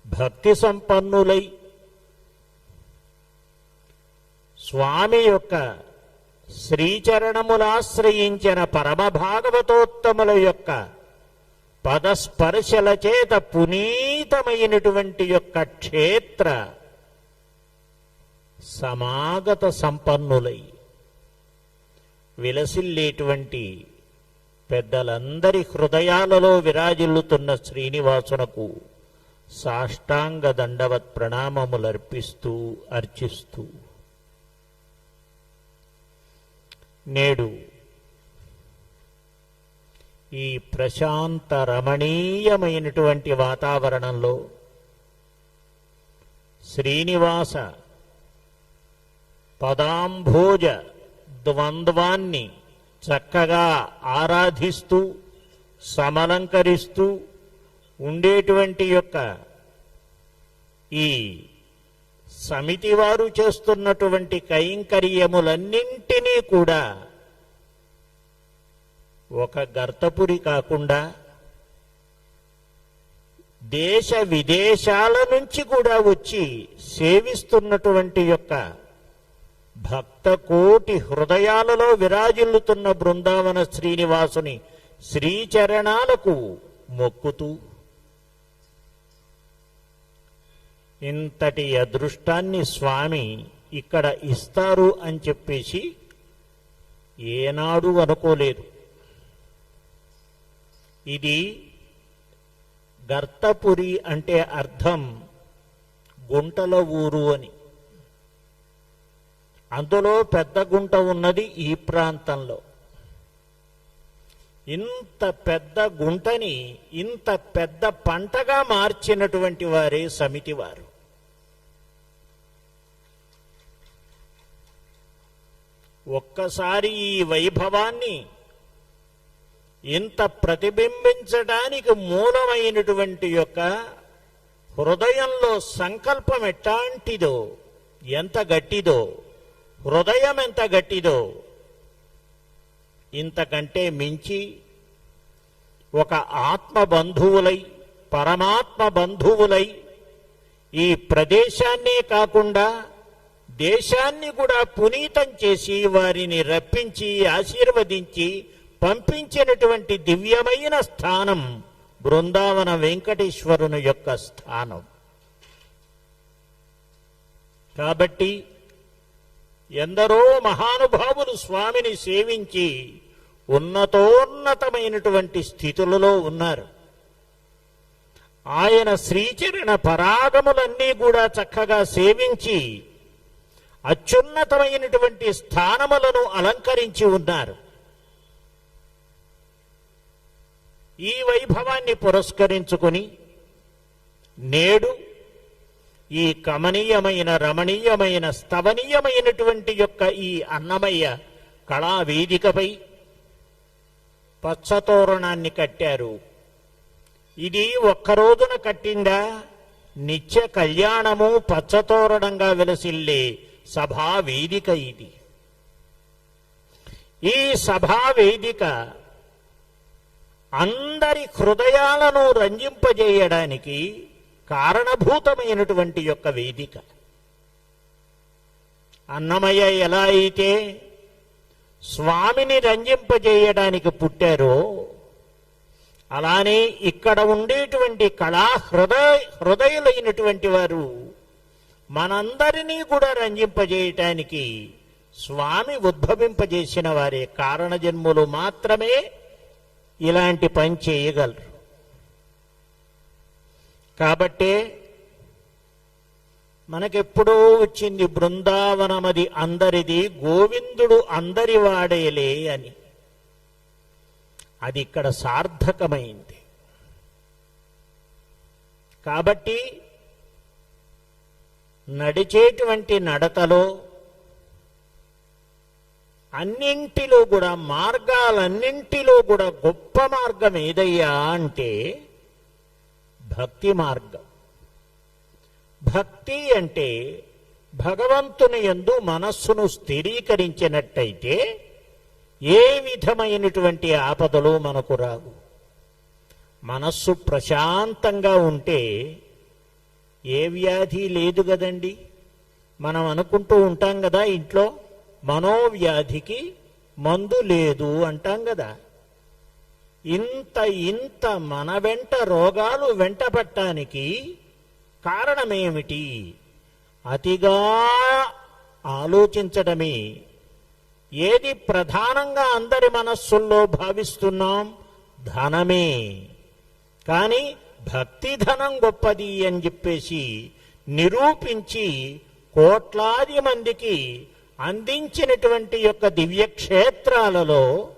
భక్తి సంపన్నులై స్వామి యొక్క శ్రీచరణములాశ్రయించిన పరమభాగవతోత్తముల యొక్క పదస్పర్శల చేత పునీతమైనటువంటి యొక్క క్షేత్ర సమాగత సంపన్నులై విలసిల్లేటువంటి పెద్దలందరి హృదయాలలో విరాజిల్లుతున్న శ్రీనివాసునకు సాష్టాంగ దండవత్ ప్రణామములర్పిస్తూ అర్చిస్తూ నేడు ఈ ప్రశాంత రమణీయమైనటువంటి వాతావరణంలో శ్రీనివాస పదాంభోజ ద్వంద్వాన్ని చక్కగా ఆరాధిస్తూ సమలంకరిస్తూ ఉండేటువంటి యొక్క ఈ సమితి వారు చేస్తున్నటువంటి కైంకర్యములన్నింటినీ కూడా ఒక గర్తపురి కాకుండా దేశ విదేశాల నుంచి కూడా వచ్చి సేవిస్తున్నటువంటి యొక్క భక్త కోటి హృదయాలలో విరాజిల్లుతున్న బృందావన శ్రీనివాసుని శ్రీచరణాలకు మొక్కుతూ ఇంతటి అదృష్టాన్ని స్వామి ఇక్కడ ఇస్తారు అని చెప్పేసి ఏనాడు అనుకోలేదు. ఇది గర్తపురి అంటే అర్థం గుంటల ఊరు అని. అందులో పెద్ద గుంట ఉన్నది ఈ ప్రాంతంలో. ఇంత పెద్ద గుంటని ఇంత పెద్ద పంటగా మార్చినటువంటి వారే సమితి వారు. ఒక్కసారి ఈ వైభవాన్ని ఇంత ప్రతిబింబించడానికి మూలమైనటువంటి యొక్క హృదయంలో సంకల్పం ఎట్లాంటిదో, ఎంత గట్టిదో, హృదయం ఎంత గట్టిదో, ఇంతకంటే మించి ఒక ఆత్మ బంధువులై పరమాత్మ బంధువులై ఈ ప్రదేశాన్నే కాకుండా దేశాన్ని కూడా పునీతం చేసి వారిని రప్పించి ఆశీర్వదించి పంపించినటువంటి దివ్యమైన స్థానం బృందావన వెంకటేశ్వరుని యొక్క స్థానం. కాబట్టి ఎందరో మహానుభావులు స్వామిని సేవించి ఉన్నతోన్నతమైనటువంటి స్థితులలో ఉన్నారు. ఆయన శ్రీచరణ పరాగములన్నీ కూడా చక్కగా సేవించి అత్యున్నతమైనటువంటి స్థానములను అలంకరించి ఉన్నారు. ఈ వైభవాన్ని పురస్కరించుకుని నేడు ఈ కమనీయమైన రమణీయమైన స్తవనీయమైనటువంటి యొక్క ఈ అన్నమయ్య కళావేదికపై పచ్చతోరణాన్ని కట్టారు. ఇది ఒక్కరోజున కట్టిందా? నిత్య కళ్యాణము పచ్చతోరణంగా విలసిల్లే సభావేదిక ఇది. ఈ సభావేదిక అందరి హృదయాలను రంజింపజేయడానికి కారణభూతమైనటువంటి యొక్క వేదిక. అన్నమయ్య ఎలా అయితే స్వామిని రంజింపజేయడానికి పుట్టారో అలానే ఇక్కడ ఉండేటువంటి హృదయులైనటువంటి వారు మనందరినీ కూడా రంజింపజేయటానికి స్వామి ఉద్భవింపజేసిన వారే. కారణజన్ములు మాత్రమే ఇలాంటి పని చేయగలరు. కాబట్టే మనకెప్పుడో వచ్చింది బృందావనమది అందరిది, గోవిందుడు అందరి వాడేలే అని. అది ఇక్కడ సార్థకమైంది. కాబట్టి నడిచేటువంటి నడతలో అన్నింటిలో కూడా మార్గాలన్నింటిలో కూడా గొప్ప మార్గం ఏదయ్యా అంటే భక్తి మార్గం. భక్తి అంటే భగవంతుని యందు మనస్సును స్థిరీకరించినట్టయితే ఏ విధమైనటువంటి ఆపదలు మనకు రావు. మనస్సు ప్రశాంతంగా ఉంటే ఏ వ్యాధి లేదు కదండి. మనం అనుకుంటూ ఉంటాం కదా ఇంట్లో, మనోవ్యాధికి మందు లేదు అంటాం కదా. ఇంత మన వెంట రోగాలు వెంటపడటానికి కారణమేమిటి? అతిగా ఆలోచించడమే. ఏది ప్రధానంగా అందరి మనస్సుల్లో భావిస్తున్నాం? ధనమే. కానీ భక్తి ధనం గొప్పది అని చెప్పేసి నిరూపించి కోట్లాది మందికి అందించినటువంటి యొక్క దివ్యక్షేత్రాలలో